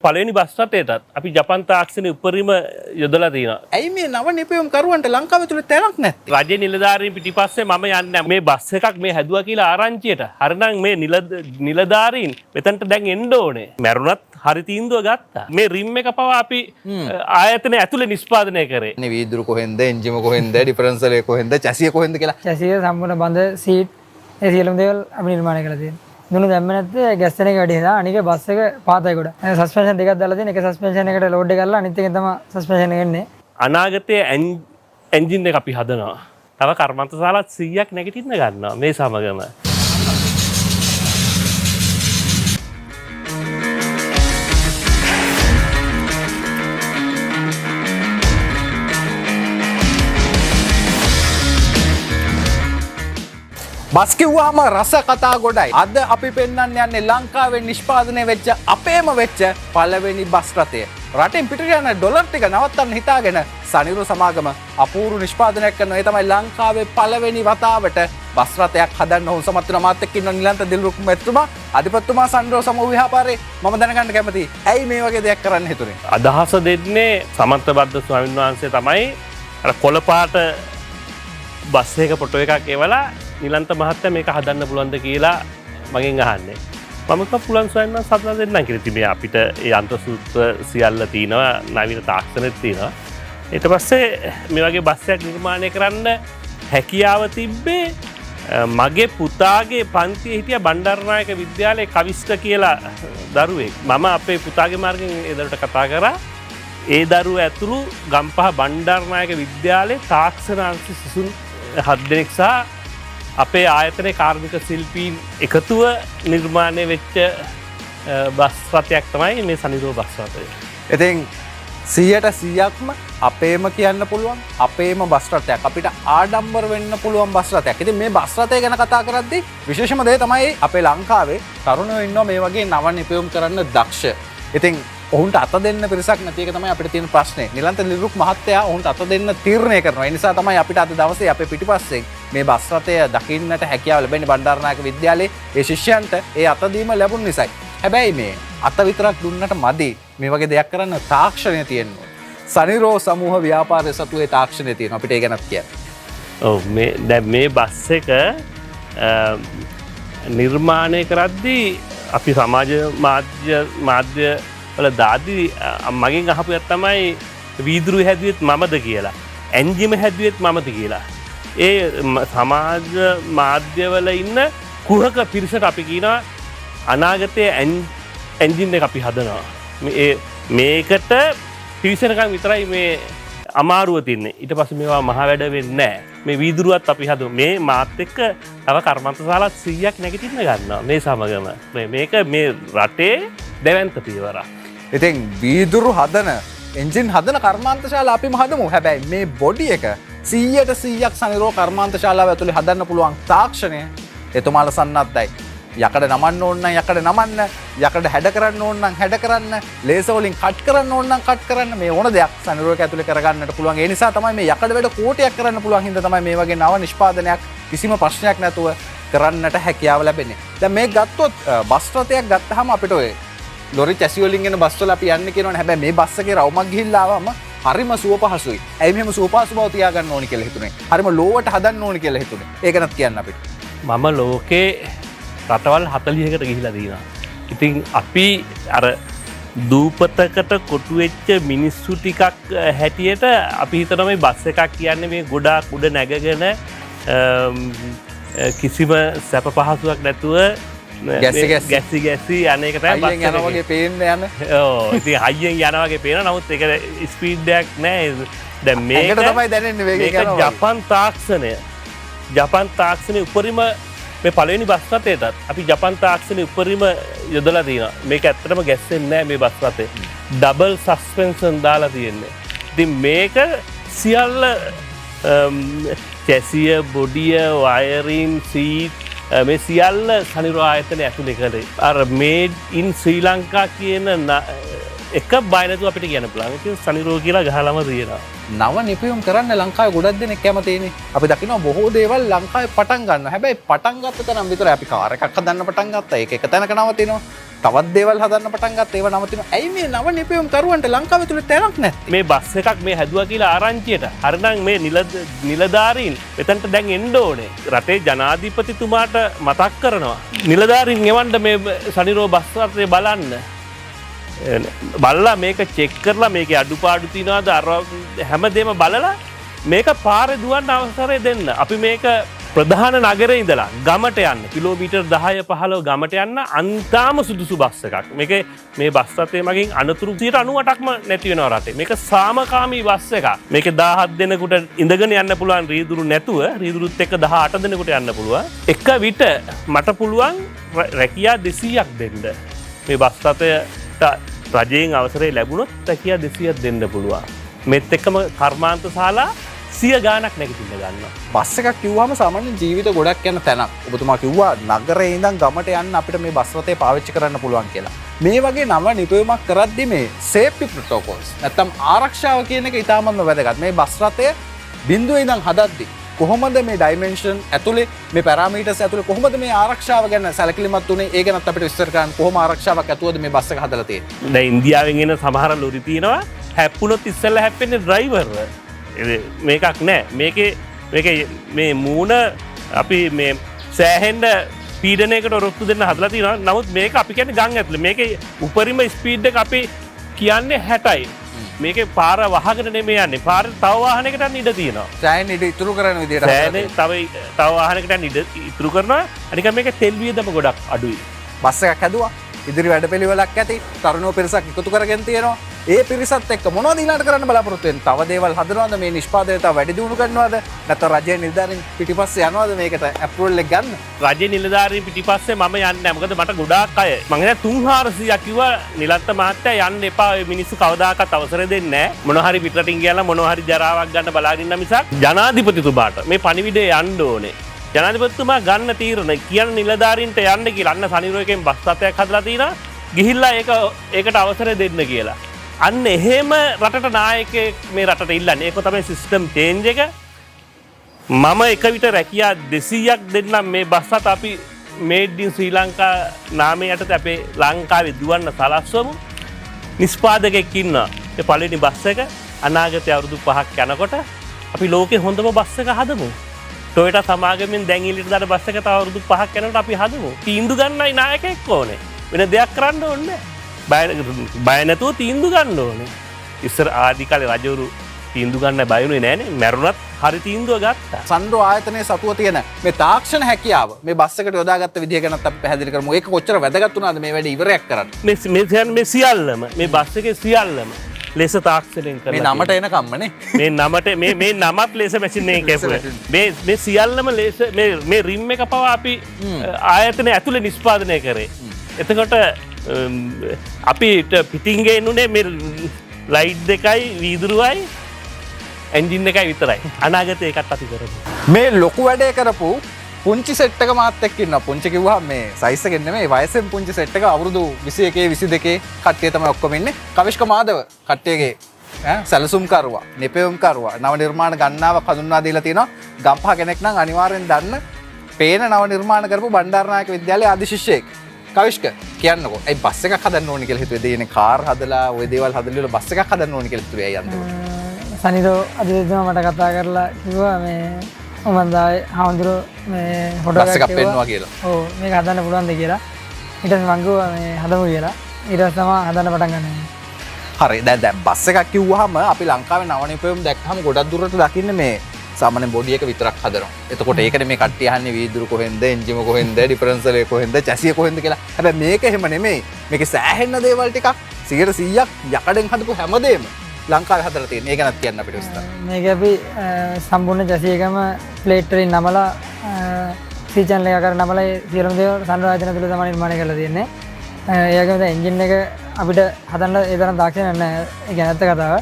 පළවෙනි බස් රථයටත් අපි ජපන් තාක්ෂණය උපරිම යොදලා තියෙනවා. ඇයි මේ නව නිපැයුම් කරුවන්ට ලංකාවේ තුල තැනක් නැත්තේ? රජයේ නිලධාරීන් පිටිපස්සේ මම යන්නේ මේ බස් එකක් මේ හැදුවා කියලා ආරංචියට. හරිනම් මේ නිලධාරීන් මෙතනට දැන් එන්න ඕනේ. මැරුණත් හරි තීන්දුව ගත්තා. මේ රිම් එක පවා අපි ආයතනය ඇතුලේ නිෂ්පාදනය කරේ. මේ වීදුරු කොහෙන්ද, එන්ජිම කොහෙන්ද, ඩිෆරන්සලේ කොහෙන්ද, චැසිය කොහෙන්ද කියලා. චැසිය සම්පූර්ණ බඳ සීට් ඒ සියලුම දේවල් අපි නිර්මාණය කරලා තියෙනවා. දුනු දැම්ම නැත්නම් ගැස් එක වැඩි නිසා අනික බස් එක පාතයි ගොඩ. සස්පෙන්ෂන් දෙකක් දාලා තියෙන. එක සස්පෙන්ෂන් එකට ලෝඩ් එක කරලා අනිත් එකෙන් තමයි සස්පෙන්ෂන් එක එන්නේ. අනාගතයේ එන්ජින් එක අපි හදනවා. තව කර්මාන්තශාලා 100ක් නැගිටින්න ගන්නවා මේ සමගම. බස් කිව්වම රස කතා ගොඩයි. අද අපි පෙන්වන්න යන්නේ ලංකාවේ නිෂ්පාදනය වෙච්ච අපේම වෙච්ච පළවෙනි බස් රථය. රටින් පිටට යන ඩොලර් ටික නවත්තන්න හිතාගෙන සනිරු සමාගම අපූර්ව නිෂ්පාදනයක් කරනවා. ඒ තමයි ලංකාවේ පළවෙනි වතාවට බස් රථයක් හදන්න උන් සමත් වෙන මාත් එක්ක ඉන්න නිලන්ත දිල්රුක් මැතිතුමා, අධිපතිතුමා සන්ඩෝ සමූහ ව්‍යාපාරේ මම දැනගන්න කැමතියි. ඇයි මේ වගේ දෙයක් කරන්න හිතුනේ? අදහස දෙන්නේ සමන්ත බද්ද ස්වාමීන් වහන්සේ තමයි අර කොළ පාට බස් එක ෆොටෝ එකක් එවලා නිලන්ත මහත්තයා මේක හදන්න පුළුවන්ද කියලා මගෙන් අහන්නේ. මම කිව්වා පුළුවන් ස්වාමීන් වහන්සේ හදලා දෙන්නම් කියලා. ඉතින් මේ අපිට ඒ යන්ත්‍ර සූත්‍ර සියල්ල තියෙනවා, නවීන තාක්ෂණෙත් තියෙනවා. ඊට පස්සේ මේ වගේ බස් එකක් නිර්මාණය කරන්න හැකියාව තිබ්බේ මගේ පුතාගේ පන්තියේ හිටිය බණ්ඩාරනායක විද්‍යාලයේ කවිස්ක කියලා දරුවෙක්. මම අපේ පුතාගේ මාර්ගෙන් ඒ දරුවට කතා කරා. ඒ දරුව ඇතුළු ගම්පහ බණ්ඩාරනායක විද්‍යාලයේ තාක්ෂණ අංශ සිසුන් 7 දෙනෙක් සහ අපේ ආයතනයේ කාර්මික ශිල්පීන් එකතුව නිර්මාණය වෙච්ච බස් රථයක් තමයි මේ සනිරෝ බස් රථය. ඉතින් 100%ක්ම අපේම කියන්න පුළුවන් අපේම බස් රථයක්. අපිට ආඩම්බර වෙන්න පුළුවන් බස් රථයක්. ඉතින් මේ බස් රථය ගැන කතා කරද්දී විශේෂම දේ තමයි අපේ ලංකාවේ තරුණයෝ ඉන්නවා මේ වගේ නව නිපැයුම් කරන්න දක්ෂ. ඉතින් ඔවුන්ට අත දෙන්න පිරිසක් නැති එක තමයි අපිට තියෙන ප්‍රශ්නේ. නිලන්ත නිරුක් මහත්තයා ඔවුන්ට අත දෙන්න තීරණය කරනවා. ඒ නිසා තමයි අපිට අද දවසේ අපේ පිටිපස්සෙන් මේ බස් රථය දකින්නට හැකියාව ලැබෙන්නේ බණ්ඩාරනායක විද්‍යාලයේ ඒ ශිෂ්‍යයන්ට ඒ අත දීම ලැබුණ නිසායි. හැබැයි මේ අත විතරක් දුන්නට මදි. මේ වගේ දෙයක් කරන්න තාක්ෂණය තියෙනවා. සනිරෝ සමූහ ව්‍යාපාරයේ සතුවේ තාක්ෂණය තියෙනවා. අපිට ඒ ගැනත් කියන්න. ඔව් මේ දැන් මේ බස් එක නිර්මාණය කරද්දී අපි සමාජ මාධ්‍ය වල දාදී මගෙන් අහපු එක තමයි වීදුරු හැදුවෙත් මමද කියලා. එන්ජිම හැදුවෙත් මමද කියලා. ඒ සමාජ මාධ්‍යවල ඉන්න කුහක පිරිසට අපි කියනවා අනාගතයේ එන්ජින් එක අපි හදනවා. මේකට පිවිසෙනකම් විතරයි මේ අමාරුව තින්නේ. ඊට පස්සේ මේවා මහ වැඩ වෙන්නේ නැහැ. මේ වීදුරුවත් අපි හදමු. මේ මාත් එක්ක තව කර්මාන්තශාලා 100ක් නැගිටින්න ගන්නවා මේ සමගම. මේක මේ රටේ දෙවන්ත පියවරක්. ඉතින් වීදුරු හදන එන්ජින් හදන කර්මාන්තශාලා අපිම හදමු. හැබැයි මේ බොඩි එක 100%ක් සනිරෝ කර්මාන්තශාලාව ඇතුලේ හදන්න පුළුවන් තාක්ෂණය එතුමාලා සන්නද්ධයි. යකඩ නමන්න ඕන නම් යකඩ නමන්න, යකඩ හැඩ කරන්න ඕන නම් හැඩ කරන්න, ලේසර් වලින් කට් කරන්න ඕන නම් කට් කරන්න, මේ ඕන දෙයක් සනිරෝ එක ඇතුලේ කරගන්නට පුළුවන්. ඒ නිසා තමයි මේ යකඩ වැඩ කෝටියක් කරන්න පුළුවන් හින්දා තමයි මේ වගේ නව නිෂ්පාදනයක් කිසිම ප්‍රශ්නයක් නැතුව කරන්නට හැකියාව ලැබෙන්නේ. දැන් මේ ගත්තොත් බස් රථයක් ගත්තාම අපිට ඔය ලොරි චැසි වලින් එන බස් වල අපි යන්නේ කියනවනේ. හැබැයි මේ බස් එකේ රවුමක් ගිහිල්ලා ආවම හරිම සුව පහසුයි. ඇයි මෙහෙම සුව පහසු බව තියාගන්න ඕනි කියලා හිතුනේ. හරිම ලෝවට හදන්න ඕනි කියලා හිතුනේ. ඒක ගැනත් කියන්න අපිට. මම ලෝකේ රටවල් 40කට ගිහිලා තියෙනවා. ඉතින් අපි අර දූපතකට කොටු වෙච්ච මිනිස්සු ටිකක් හැටියට අපි හිතනවා මේ බස් එකක් කියන්නේ මේ ගොඩාක් උඩ නැගගෙන කිසිම සැප පහසුවක් නැතුව ගැසි අනේක තමයි හයියෙන් යනවා වගේ පේන්න යන. ඔව් ඉතින් හයියෙන් යනවා වගේ පේනවා. නමුත් ඒක ස්පීඩ් එකක් නෑ. දැන් මේක තමයි දැනෙන්නේ වේගය යනවා. ජපන් තාක්ෂණයේ උපරිම මේ පළවෙනි බස් රථයටත් අපි ජපන් තාක්ෂණයේ උපරිම යොදලා තියෙනවා. මේක ඇත්තටම ගැස්සෙන්නේ නෑ මේ බස් රථේ. ඩබල් සස්පෙන්ෂන් දාලා තියෙන්නේ. ඉතින් මේක සියල්ල චැසිය, බොඩිය, වයරින්, සීට් මේ සියල්ල සනිරෝ ආයතනය ඇතුලේ කරේ. අර මේඩ් ඉන් ශ්‍රී ලංකා කියන එක බය නැතුව අපිට කියන්න පුළුවන්. ඒක සනිරෝ කියලා ගහලම තියෙනවා. නව නිපැයුම් කරන්න ලංකාවේ ගොඩක් දෙනෙක් කැමතිනේ. අපි දකිනවා බොහෝ දේවල් ලංකාවේ පටන් ගන්නවා. හැබැයි පටන් ගත්ත තරම් විතරයි අපි කාර් එකක් හදන්න පටන් ගත්තා. ඒක එක තැනක නවතිනවා. තවත් දේවල් හදන්න පටන් ගත්තා. ඒව නවතිනවා. ඇයි මේ නව නිපැයුම් කරුවන්ට ලංකාවේ තුල තැනක් නැත්තේ? මේ බස් එකක් මේ හැදුවා කියලා ආරංචියට හරිනම් මේ නිලධාරීන් එතනට දැන් එන්න ඕනේ. රටේ ජනාධිපතිතුමාට මතක් කරනවා. නිලධාරීන් එවන්න මේ සනිරෝ බස් රථය බලන්න. බලලා මේක චෙක් කරලා මේකේ අඩුපාඩු තියනවාද අර හැමදේම බලලා මේක පාරේ දුවන්න අවසරය දෙන්න. අපි මේක ප්‍රධාන නගරේ ඉඳලා ගමට යන්න කිලෝමීටර් 10-15 ගමට යන්න අන්තාම සුදුසු බස් එකක්. මේකේ මේ බස් රථය මගින් අනතුරු 98%ක්ම නැති වෙනවා රටේ. මේක සාමකාමී බස් එකක්. මේකේ 17 දෙනෙකුට ඉඳගෙන යන්න පුළුවන් රීදුරු නැතුව රීදුරුත් එක්ක 18 දෙනෙකුට යන්න පුළුවන්. එක විට මට පුළුවන් රැකියා 200ක් දෙන්න. මේ බස් රථයට රජයෙන් අවසරය ලැබුණොත් රැකියා 200ක් දෙන්න පුළුවන්. මෙත් එක්කම කර්මාන්ත ශාලා 100 ගානක් නැගිටින්න ගන්නවා. බස් එකක් කිව්වම සාමාන්‍ය ජීවිත ගොඩක් යන තැනක්. ඔබතුමා කිව්වා නගරේ ඉඳන් ගමට යන්න අපිට මේ බස් රථය පාවිච්චි කරන්න පුළුවන් කියලා. මේ වගේ නව නිපැයුමක් කරද්දි මේ සේෆ්ටි ප්‍රොටෝකෝල්ස් නැත්තම් ආරක්ෂාව කියන එක ඉතාමත්ම වැදගත්. මේ බස් රථය බිඳුවේ ඉඳන් හදද්දි කොහොමද මේ ඩයිමෙන්ෂන් ඇතුලේ මේ පැරාමීටර්ස් ඇතුලේ කොහොමද මේ ආරක්ෂාව ගැන සැලකිලිමත් උනේ? ඒ ගැනත් අපිට විස්තර කරන්න. කොහොම ආරක්ෂාවක් ඇතුවද මේ බස් එක හදලා තියෙන්නේ? දැන් ඉන්දියාවෙන් එන සමහර ලොරි තියෙනවා හැප්පුණොත් ඉස්සෙල්ලා හැප්පෙන්නේ ඩ්‍රයිවර්ව. මේකක් නෑ මේක මේ මූුණ අපි මේ සෑහෙන්ඩ පීඩනයකට ඔරොත්තු දෙන්න හදලා තියෙනවා. නමුත් මේක අපි කියන්නේ ගම් ඇතුලේ මේක උපරිම ස්පීඩ් එක අපි කියන්නේ 60යි. මේක පාර වහගෙන නෙමෙයි යන්නේ. පාර තව වාහනයකට ඉඩ තියෙනවා. සෑහෙන ඉඩ ඉතුරු කරන විදියට සෑහෙන තව වාහනයකට ඉඩ ඉතුරු කරනවා. අනික මේක තෙල් වියදම ගොඩක් අඩුයි. බස් එකක් හැදුවා. ඉදිරි වැඩපිළිවෙලක් ඇති. තරුණෝ පිරිසක් එකතු කරගෙන තියෙනවා. ඒ පිරිසත් එක්ක මොනවද ඊළඟට කරන්න බලාපොරොත්තු වෙන්නේ? තව දේවල් හදනවද? මේ නිෂ්පාදනය තව වැඩි දියුණු කරනවද? නැත්නම් රජයේ නිලධාරීන් පිටිපස්සේ යනවද මේකට අප්‍රූවල් එක ගන්න? රජයේ නිලධාරීන් පිටිපස්සේ මම යන්නේ නැහැ. මොකද මට ගොඩාක් අය මම හිතා 300ක් කිව්වා නිලත්ත මහත්තයා යන්න එපා. ඔය මිනිස්සු කවදාකවත් අවසර දෙන්නේ නැහැ. මොනවා හරි පිටරටින් ගියලා මොනවා හරි ජරාවක් ගන්න බලාගෙන ඉන්න මිසක් ජනාධිපතිතුමාට මේ පණිවිඩය යන්න ඕනේ. ජනාධිපතිතුමා ගන්න තීරණ කියන නිලධාරීන්ට යන්න කියලා අන්න සනිරෝ එකෙන් බස් රථයක් හදලා තිනා ගිහිල්ලා ඒකට අවසර දෙන්න කියලා. අන්න එහෙම රටට නායකයෙක් මේ රටට ඉල්ලන්නේ. ඒක තමයි සිස්ටම් චේන්ජ් එක. මම එක විට රැකියා 200ක් දෙන්නම් මේ බස් රථ අපි මේඩ් ඉන් ශ්‍රී ලංකා නාමය යටතේ අපේ ලංකාවේ දුවන්න සලස්වමු. නිෂ්පාදකයෙක් ඉන්නවා. ඒ පළවෙනි බස් එක අනාගතයේ අවුරුදු 5ක් යනකොට අපි ලෝකේ හොඳම බස් එක හදමු. ටොයෝටා සමාගමෙන් දැන් ඊළඟට දාන බස් එක තව අවුරුදු 5ක් යනකොට අපි හදමු. තීන්දුව ගන්නයි නායකයෙක් ඕනේ. වෙන දෙයක් කරන්න ඕනේ නැහැ. බය නැතුව තීන්දුව ගන්න ඕනේ. ඉස්සර ආදි කාලේ රජවරු තීන්දුව ගන්න බය වුණේ නැහනේ. මැරුණත් හරි තීන්දුව ගත්තා. සන්ඩ්‍රෝ ආයතනයේ සතුව තියෙන මේ තාක්ෂණ හැකියාව මේ බස් එකට යොදාගත්ත විදිය ගැනත් අපි පැහැදිලි කරමු. ඒක කොච්චර වැදගත් වුණාද මේ වැඩේ ඉවරයක් කරන්න? මේ සියල්ලම මේ බස් එකේ සියල්ලම ලෙස තාක්ෂණයෙන් කරලා මේ නමට එනකම්මනේ. මේ නමට මේ නමත් ලෙස මැෂින් එකේ කැපුවා. මේ සියල්ලම ලෙස මේ රිම් එක පවා අපි ආයතනය ඇතුලේ නිෂ්පාදනය කරේ. එතකොට අපිට පිටින් ගේන්නුනේ මේ ලයිට් දෙකයි වීදුරුවයි එන්ජින් එකයි විතරයි. අනාගතේ ඒකත් අපි කරමු. මේ ලොකු වැඩේ කරපු පුංචි සෙට් එක මාත් එක්ක ඉන්නවා. පුංචි කිව්වහම මේ සයිස් එකෙන් නෙමෙයි වයසෙන් පුංචි සෙට් එක අවුරුදු 21 22 කට්ටිය තමයි ඔක්කොම ඉන්නේ. කවිෂ්ක මාදව කට්ටියගේ සැලසුම් කරුවා, නිපැයුම් කරුවා, නව නිර්මාණ ගණනාවක් හඳුන්වා දීලා තියෙනවා. ගම්පහ කෙනෙක් නම් අනිවාර්යෙන් දන්න පේන නව නිර්මාණ කරපු බණ්ඩාරනායක විද්‍යාලයේ ආදි ශිෂ්‍යයෙක්. කවිෂ්ක කියන්නකෝ. ඒ බස් එකක් හදන්න ඕනේ කියලා හිතුවේ. දෙයනේ කාර් හදලා ওই දේවල් හදලා බස් එකක් හදන්න ඕනේ කියලා හිතුවේ. ඇයි අන්තිමට? සනිරෝ අදිතුමා මට කතා කරලා කිව්වා මේ මන්දායි හාමුදුරුවෝ මේ ෆොටෝ බස් එකක් පෙන්නවා කියලා. ඔව් මේක හදන්න පුළුවන්ද කියලා. ඊට පස්සේ මං කිව්වා මේ හදමු කියලා. ඊට පස්සේ තමයි හදන්න පටන් ගන්නේ. හරි දැන් බස් එකක් කිව්වහම අපි ලංකාවේ නව නිපැයුම් දැක්කම ගොඩක් දුරට දකින්නේ මේ සාමාන්‍ය බොඩි එක විතරක් හදනවා. එතකොට ඒකනේ මේ කට්ටිය අහන්නේ වීදුරු කොහෙන්ද, එන්ජිම කොහෙන්ද, ඩිෆරන්ෂල් එක කොහෙන්ද, චැසිය කොහෙන්ද කියලා. හැබැයි මේක එහෙම නෙමෙයි. මේකේ සෑහෙන දේවල් ටිකක් 100%ක් යකඩෙන් හදපු හැමදේම ලංකාවේ හදලා තියෙන. ඒක ගැනත් කියන්න අපිට උස්තාද. මේක අපි සම්පූර්ණ චැසිය එකම ප්ලේට් වලින් නමලා සී චැනල් එක කරලා නමලා සියලුම දේවල් සන්ඩ්‍රෝ ආයතන තුළ තමයි නිර්මාණය කරලා තියෙන්නේ. ඒ වගේම දැන් එන්ජින් එක අපිට හදන්න ඒ තරම් දක්ෂ නැහැ. ඒ ගැන ඇත්ත කතාව.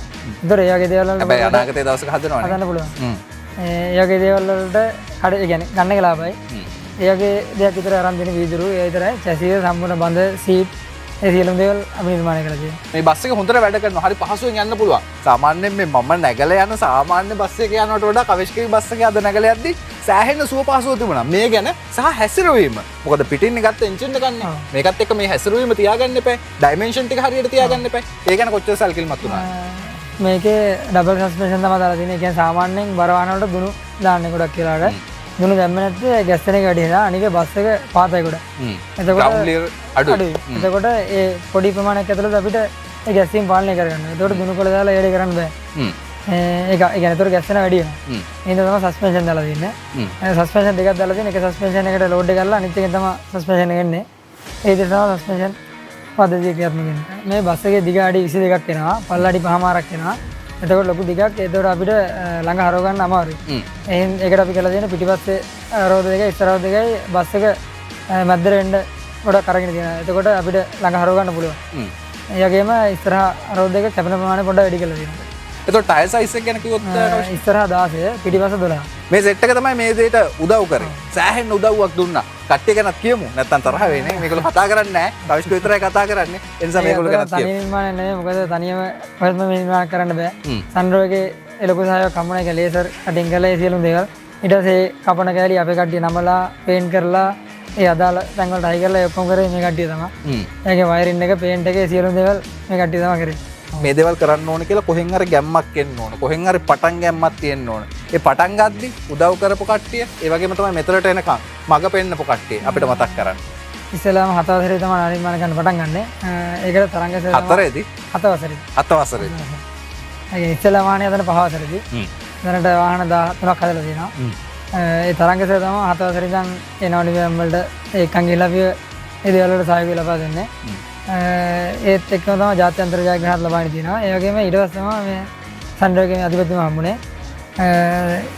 ඒතර ඒ වගේ දේවල් වල හැබැයි අනාගතයේ දවසක හදනවනේ. හදන්න පුළුවන්. ඒ වගේ දේවල් වලට කඩ ඒ කියන්නේ ගන්න එක ලාභයි. ඒ වගේ දෙයක් විතර අරන් දෙන වීදුරු ඒ විතරයි. චැසිය සම්පූර්ණ බඳ සීට් ඒ සියලුම දේවල් අපි නිර්මාණය කරලා තියෙනවා. මේ බස් එක හොඳට වැඩ කරනවා. හරි පහසුවෙන් යන්න පුළුවන්. සාමාන්‍යයෙන් මේ මම නැගලා යන සාමාන්‍ය බස් එක යනවට වඩා කවිෂ්කගේ බස් එකේ අද නැගලා යද්දි සෑහෙන සුව පහසුව තිබුණා. මේ ගැන සහ හැසිරවීම. මොකද පිටින් ගත්ත එන්ජින් එක ගන්න. මේකත් එක්ක මේ හැසිරවීම තියාගන්න එපා. ඩයිමෙන්ෂන් ටික හරියට තියාගන්න එපා. ඒ ගැන කොච්චර සැලකිලිමත් වුණාද? මේකේ ඩබල් සස්පෙන්ෂන් තමයි දාලා තියෙන්නේ. ඒ කියන්නේ සාමාන්‍යයෙන් බර වාහන වලට දුනු දාන්නේ ගොඩක් කියලාට. දුනු දැම්ම නැත්නම් ගැස්සෙන එක වැඩි වෙනවා. අනික බස් එක පාතයි ගොඩ. එතකොට ග්‍රවුන්ඩ් ක්ලියර් අඩුයි. එතකොට ඒ පොඩි ප්‍රමාණයක් ඇතුළත අපිට ඒ ගැස්සීම් පාලනය කරගන්න. එතකොට දුනු කොළ දාලා ඒඩේ කරන්න බෑ. ඒක ඒ කියන්නේ එතකොට ගැස්සෙන වැඩි වෙනවා. එහෙනම් තමයි සස්පෙන්ෂන් දාලා තියෙන්නේ. සස්පෙන්ෂන් දෙකක් දාලා තියෙන. එක සස්පෙන්ෂන් එකට ලෝඩ් එක කරලා අනිත් එකෙන් තමයි සස්පෙන්ෂන් එක එන්නේ. ඒ විදිහට තමයි සස්පෙන්ෂන් පද්ධතිය ක්‍රියාත්මක වෙන්නේ. මේ බස් එකේ දිග අඩි 22ක් එනවා. පල්ල අඩි 5මාරක් එනවා. එතකොට ලොකු දිගක් ඒතකොට අපිට ළඟ හරව ගන්න අමාරුයි. එහෙන් ඒකට අපි කරලා තියෙන පිටිපස්සේ රෝද දෙකයි ඉස්සර රෝද දෙකයි බස් එක මැද්දට වෙන්න ගොඩක් අරගෙන තියෙනවා. එතකොට අපිට ළඟ හරව ගන්න පුළුවන්. ඒ වගේම ඉස්සරහා රෝද දෙක කැපෙන ප්‍රමාණය පොඩ්ඩක් වැඩි කරලා තියෙනවා. එතකොට ටයර් සයිස් එක ගැන කිව්වොත් ඉස්සරහා 16 පිටිපස්ස 12. මේ සෙට් එක තමයි මේ දෙයට උදව් කරේ. සෑහෙන උදව්වක් දුන්නා. කට්ටිය ගැනත් කියමු. නැත්තම් තරහ වෙන්නේ. මේගොල්ලෝ කතා කරන්නේ නැහැ. කවිෂ්ක විතරයි කතා කරන්නේ. ඒ නිසා මේගොල්ලෝ ගැනත් කියමු. තනි නිර්මාණය නෙමෙයි. මොකද තනියම කොහෙත්ම මේ නිර්මාණ කරන්න බෑ. සන්ඩ්‍රෝ එකේ ඒ ලොකු සහයෝගයක් හම්බුනා. ඒක ලේසර් කටින් කරලා ඒ සියලුම දේවල්. ඊට පස්සේ කපන කෑලි අපේ කට්ටිය නමලා පේන්ට් කරලා ඒ අදාළ තැන් වලට හයි කරලා ඔක්කොම කරේ මේ කට්ටිය තමයි. ඒකේ වයරින් එක පේන්ට් එකේ සියලුම දේවල් මේ කට්ටිය තමයි කරේ. මේ දේවල් කරන්න ඕන කියලා කොහෙන් හරි ගැම්මක් එන්න ඕන. කොහෙන් හරි පටන් ගැම්මක් තියෙන්න ඕන. ඒ පටන් ගද්දි උදව් කරපු කට්ටිය, ඒ වගේම තමයි මෙතනට එනකම් මග පෙන්නපු කට්ටිය අපිට මතක් කරන්න. ඉස්සෙල්ලාම 7 වසරේ තමයි නිර්මාණ කරන්න පටන් ගන්නෙ. ඒකට තරංග සර් 4ේදී 7 වසරේ. 7 වසරේදී. ඒ ඉස්සෙල්ලා වාහනේ හදන 5 වසරේදී. දැනට වාහන 13ක් හදලා තියෙනවා. ඒ තරංග සර් තමයි 7 වසරේ ඉඳන් ඒ නවනිවම් වලට ඒකන් ගිහලා අපි ඒ දේවල් වලට සහයෝගය ලබා දෙන්නේ. ඒත් එක්කම තමයි ජාත්‍යන්තර ජයග්‍රහණත් ලබාගෙන තියෙනවා. ඒ වගේම ඊට පස්සේ තමයි මේ සන්ඩර්ගේ මේ අධිපතිතුමා හම්බුනේ.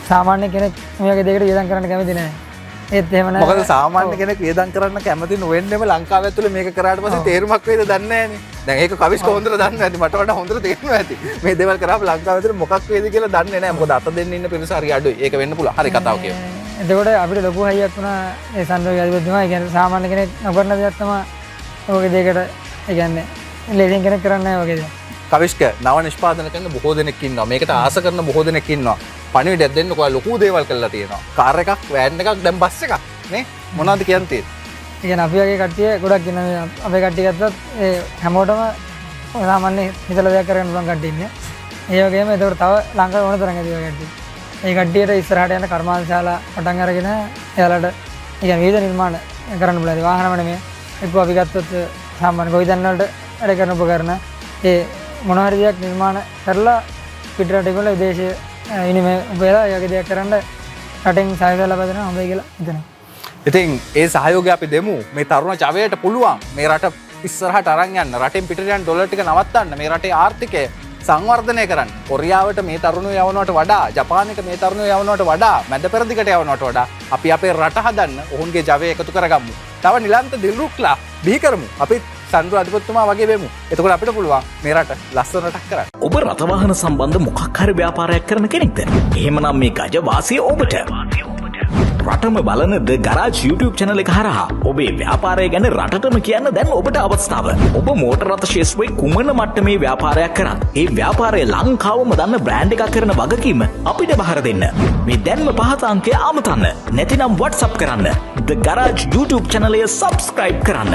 සාමාන්‍ය කෙනෙක් මේ වගේ දෙයකට වියදම් කරන්න කැමති නැහැ. ඒත් එහෙම නැහැ. මොකද සාමාන්‍ය කෙනෙක් වියදම් කරන්න කැමති නොවෙන්නෙම ලංකාව ඇතුලේ මේක කරාට පස්සේ තේරුමක් වේද දන්නේ නැහනේ. දැන් ඒක කවිෂ්ක හොඳට දන්නවා ඇති. මට වඩා හොඳට තේරෙනවා ඇති. මේ දේවල් කරාම ලංකාව ඇතුලේ මොකක් වේද කියලා දන්නේ නැහැ. මොකද අත දෙන්න ඉන්න පිරිස හරි අඩුයි. ඒක වෙන්න පුළුවන්. හරි කතාව කියමු. එතකොට අපිට ලොකු හයියක් වුණා ඒ සන්ඩර්ගේ අධිපතිතුමා. ඒ කියන්නේ සාමාන්‍ය කෙනෙක් නොකරන දෙයක් තමයි ඔයගේ දෙයකට ඒ කියන්නේ ලේසියෙන් කෙනෙක් කරන්නේ නැහැ වගේ දේ. කවිෂ්ක නව නිෂ්පාදන කරන බොහෝ දෙනෙක් ඉන්නවා. මේකට ආස කරන බොහෝ දෙනෙක් ඉන්නවා. පණිවිඩයක් දෙන්න කොහොම ලොකු දේවල් කරලා තියෙනවා. කාර් එකක්, වෑන් එකක්, දැන් බස් එකක් නේ. මොනවද කියන්න තියෙන්නේ? ඒ කියන්නේ අපි වගේ කට්ටිය ගොඩක් ඉන්නවා. අපේ කට්ටිය ගත්තොත් ඒ හැමෝටම සාමාන්‍ය හිතලා දෙයක් කරගන්න පුළුවන් කට්ටිය ඉන්නේ. ඒ වගේම ඒකට තව ලංකාවේ ඕන තරම් ඇති වගේ කට්ටිය. ඒ කට්ටියට ඉස්සරහට යන කර්මාන්තශාලා පටන් අරගෙන එයාලට ඒ කියන්නේ විවිධ නිර්මාණ කරන්න පුළුවන්. වාහනම නෙමෙයි. එක්ක අපි ගත්තොත් සාමාන්‍ය ගොවිතැන් වලට වැඩ කරන උපකරණ ඒ මොන හරි දෙයක් නිර්මාණ කරලා පිටරට ගොල්ලෝ විදේශීය විනිමය උපයලා ඒ වගේ දෙයක් කරන්න රටෙන් සහයෝගය ලබා දෙනවා හොඳයි කියලා හිතනවා. ඉතින් ඒ සහයෝගය අපි දෙමු. මේ තරුණ ජවයට පුළුවන් මේ රට ඉස්සරහට අරන් යන්න. රටෙන් පිටට යන ඩොලර් ටික නවත්තන්න. මේ රටේ ආර්ථිකය සංවර්ධනය කරන්න. කොරියාවට මේ තරුණයෝ යවනවට වඩා, ජපානයට මේ තරුණයෝ යවනවට වඩා, මැද පෙරදිගට යවනවට වඩා අපි අපේ රට හදන්න ඔවුන්ගේ ජවය එකතු කරගමු. තව නිලන්ත දිල්රුක්ලා බිහි කරමු. අපි සන්ඩ්‍රෝ අධිපතිතුමා වගේ වෙමු. එතකොට අපිට පුළුවන් මේ රට ලස්සන රටක් කරන්න. ඔබ රථවාහන සම්බන්ධ මොකක් හරි ව්‍යාපාරයක් කරන කෙනෙක්ද? එහෙමනම් මේ ගජ වාසිය ඔබට. රටම බලන ද ගරාජ් YouTube channel එක හරහා ඔබේ ව්‍යාපාරය ගැන රටටම කියන්න දැන් ඔබට අවස්ථාව. ඔබ මෝටර රථ ශේෂ්ත්‍රයේ කුමන මට්ටමේ ව්‍යාපාරයක් කරත් ඒ ව්‍යාපාරය ලංකාවම දන්න බ්‍රෑන්ඩ් එකක් කරන වගකීම අපිට බහර දෙන්න. මේ දැන්ම පහත අංකය අමතන්න. නැතිනම් WhatsApp කරන්න. The Garage YouTube channel එක subscribe කරන්න.